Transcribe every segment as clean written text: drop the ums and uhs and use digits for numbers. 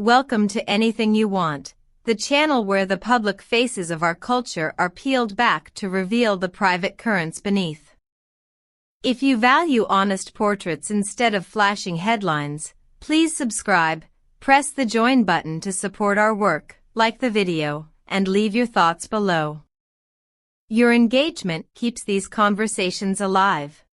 Welcome to Anything You Want, the channel where the public faces of our culture are peeled back to reveal the private currents beneath. If you value honest portraits instead of flashing headlines, please subscribe, press the join button to support our work, like the video, and leave your thoughts below. Your engagement keeps these conversations alive.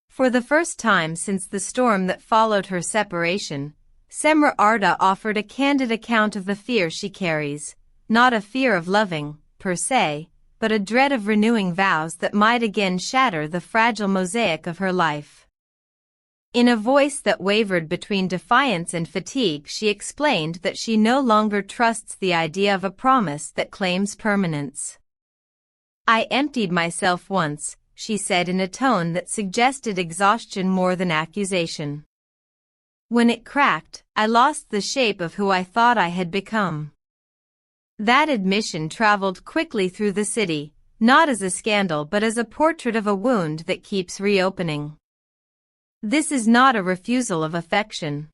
For the first time since the storm that followed her separation, Cemre Arda offered a candid account of the fear she carries, not a fear of loving, per se, but a dread of renewing vows that might again shatter the fragile mosaic of her life. In a voice that wavered between defiance and fatigue, she explained that she no longer trusts the idea of a promise that claims permanence. "I emptied myself once," she said in a tone that suggested exhaustion more than accusation. "When it cracked, I lost the shape of who I thought I had become." That admission traveled quickly through the city, not as a scandal but as a portrait of a wound that keeps reopening. This is not a refusal of affection.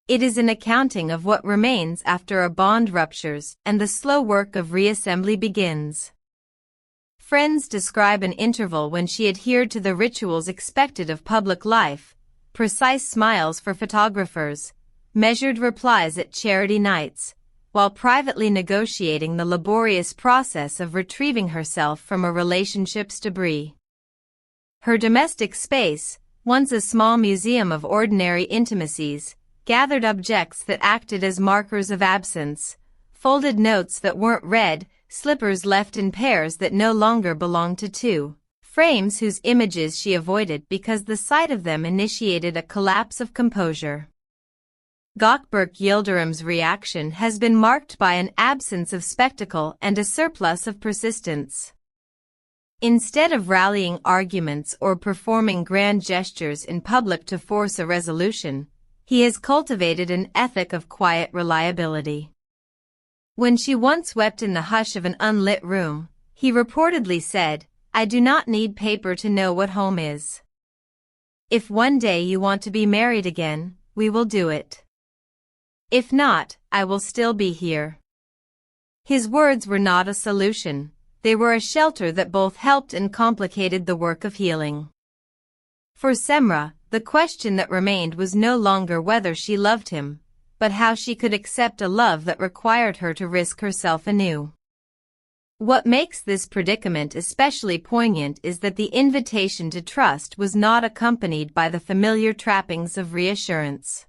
It is an accounting of what remains after a bond ruptures and the slow work of reassembly begins. Friends describe an interval when she adhered to the rituals expected of public life: precise smiles for photographers, measured replies at charity nights, while privately negotiating the laborious process of retrieving herself from a relationship's debris. Her domestic space, once a small museum of ordinary intimacies, gathered objects that acted as markers of absence, folded notes that weren't read, slippers left in pairs that no longer belonged to two, frames whose images she avoided because the sight of them initiated a collapse of composure. Gökberk Yıldırım's reaction has been marked by an absence of spectacle and a surplus of persistence. Instead of rallying arguments or performing grand gestures in public to force a resolution, he has cultivated an ethic of quiet reliability. When she once wept in the hush of an unlit room, he reportedly said, "I do not need paper to know what home is. If one day you want to be married again, we will do it. If not, I will still be here." His words were not a solution, they were a shelter that both helped and complicated the work of healing. For Cemre, the question that remained was no longer whether she loved him, but how she could accept a love that required her to risk herself anew. What makes this predicament especially poignant is that the invitation to trust was not accompanied by the familiar trappings of reassurance.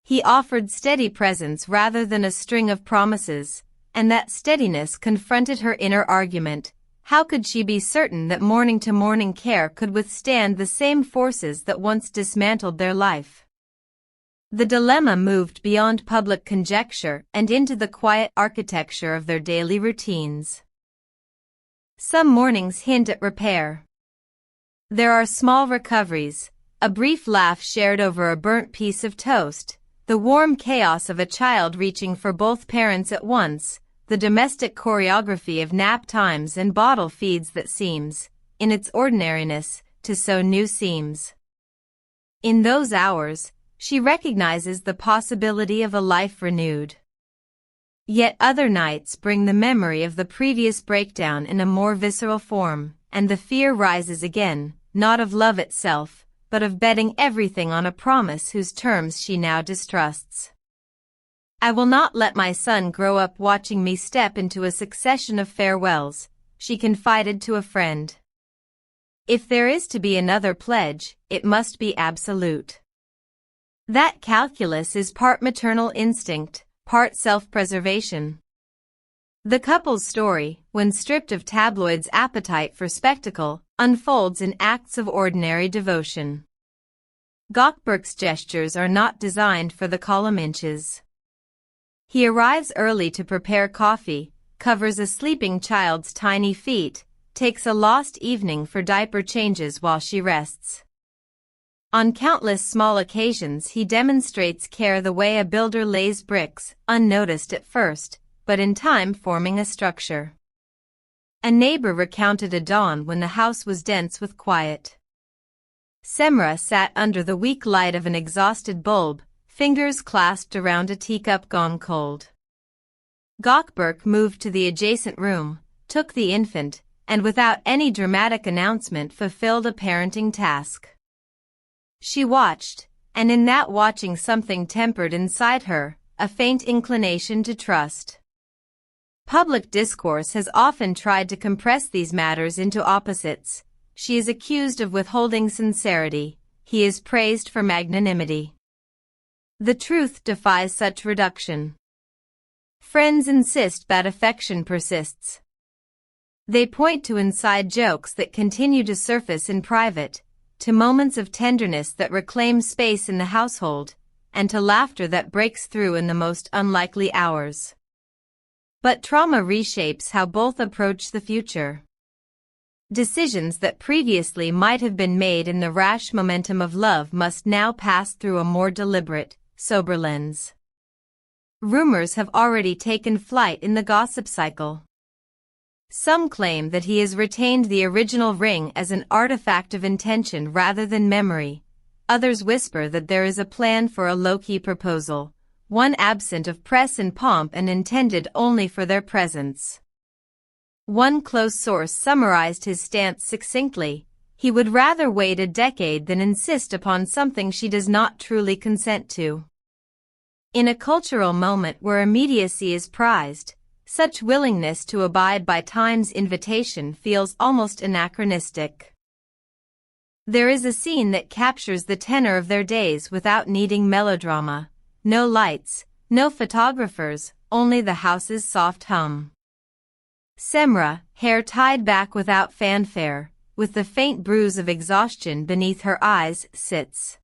He offered steady presence rather than a string of promises, and that steadiness confronted her inner argument: how could she be certain that morning-to-morning care could withstand the same forces that once dismantled their life? The dilemma moved beyond public conjecture and into the quiet architecture of their daily routines. Some mornings hint at repair. There are small recoveries, a brief laugh shared over a burnt piece of toast, the warm chaos of a child reaching for both parents at once, the domestic choreography of nap times and bottle feeds that seems, in its ordinariness, to sew new seams. In those hours, she recognizes the possibility of a life renewed. Yet other nights bring the memory of the previous breakdown in a more visceral form, and the fear rises again, not of love itself, but of betting everything on a promise whose terms she now distrusts. "I will not let my son grow up watching me step into a succession of farewells," she confided to a friend. "If there is to be another pledge, it must be absolute." That calculus is part maternal instinct, part self-preservation. The couple's story, when stripped of tabloids' appetite for spectacle, unfolds in acts of ordinary devotion. Gökberk's gestures are not designed for the column inches. He arrives early to prepare coffee, covers a sleeping child's tiny feet, takes a lost evening for diaper changes while she rests. On countless small occasions he demonstrates care the way a builder lays bricks, unnoticed at first, but in time forming a structure. A neighbor recounted a dawn when the house was dense with quiet. Cemre sat under the weak light of an exhausted bulb, fingers clasped around a teacup gone cold. Gökberk moved to the adjacent room, took the infant, and without any dramatic announcement fulfilled a parenting task. She watched, and in that watching something tempered inside her, a faint inclination to trust. Public discourse has often tried to compress these matters into opposites. She is accused of withholding sincerity, he is praised for magnanimity. The truth defies such reduction. Friends insist that affection persists. They point to inside jokes that continue to surface in private, to moments of tenderness that reclaim space in the household, and to laughter that breaks through in the most unlikely hours. But trauma reshapes how both approach the future. Decisions that previously might have been made in the rash momentum of love must now pass through a more deliberate, sober lens. Rumors have already taken flight in the gossip cycle. Some claim that he has retained the original ring as an artifact of intention rather than memory. Others whisper that there is a plan for a low-key proposal, one absent of press and pomp and intended only for their presence. One close source summarized his stance succinctly: he would rather wait a decade than insist upon something she does not truly consent to. In a cultural moment where immediacy is prized, such willingness to abide by time's invitation feels almost anachronistic. There is a scene that captures the tenor of their days without needing melodrama. No lights, no photographers, only the house's soft hum. Cemre, hair tied back without fanfare, with the faint bruise of exhaustion beneath her eyes, sits.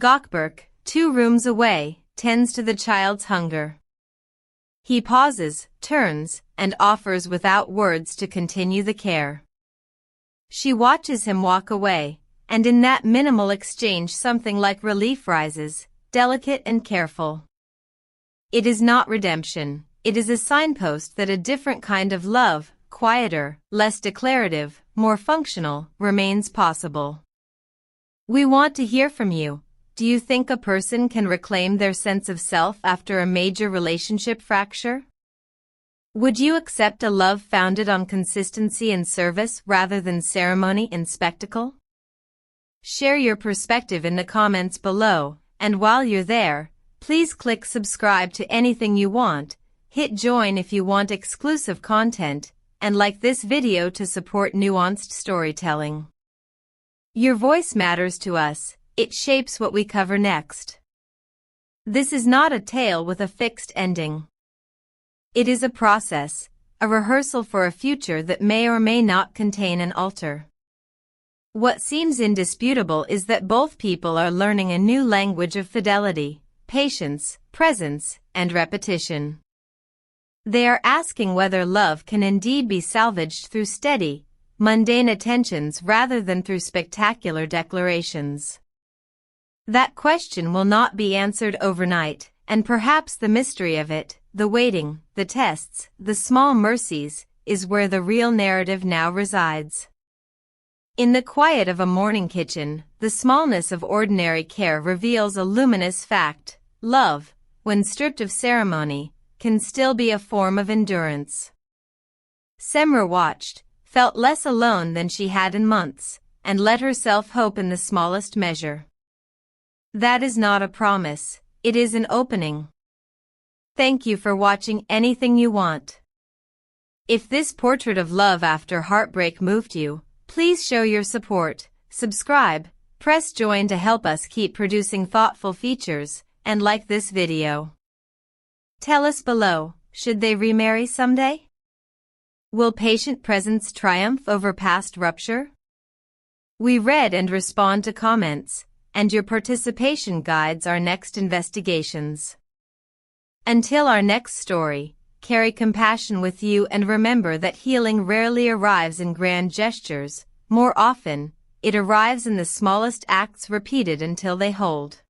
Gökberk, 2 rooms away, tends to the child's hunger. He pauses, turns, and offers without words to continue the care. She watches him walk away, and in that minimal exchange something like relief rises, delicate and careful. It is not redemption, it is a signpost that a different kind of love, quieter, less declarative, more functional, remains possible. We want to hear from you. Do you think a person can reclaim their sense of self after a major relationship fracture? Would you accept a love founded on consistency and service rather than ceremony and spectacle? Share your perspective in the comments below, and while you're there, please click subscribe to anything you want, hit join if you want exclusive content, and like this video to support nuanced storytelling. Your voice matters to us. It shapes what we cover next. This is not a tale with a fixed ending. It is a process, a rehearsal for a future that may or may not contain an altar. What seems indisputable is that both people are learning a new language of fidelity, patience, presence, and repetition. They are asking whether love can indeed be salvaged through steady, mundane attentions rather than through spectacular declarations. That question will not be answered overnight, and perhaps the mystery of it, the waiting, the tests, the small mercies, is where the real narrative now resides. In the quiet of a morning kitchen, the smallness of ordinary care reveals a luminous fact: love, when stripped of ceremony, can still be a form of endurance. Cemre watched, felt less alone than she had in months, and let herself hope in the smallest measure. That is not a promise, it is an opening. Thank you for watching Anything You Want. If this portrait of love after heartbreak moved you, please show your support, subscribe, press join to help us keep producing thoughtful features, and like this video. Tell us below, should they remarry someday? Will patient presence triumph over past rupture? We read and respond to comments, and your participation guides our next investigations. Until our next story, carry compassion with you and remember that healing rarely arrives in grand gestures. More often, it arrives in the smallest acts repeated until they hold.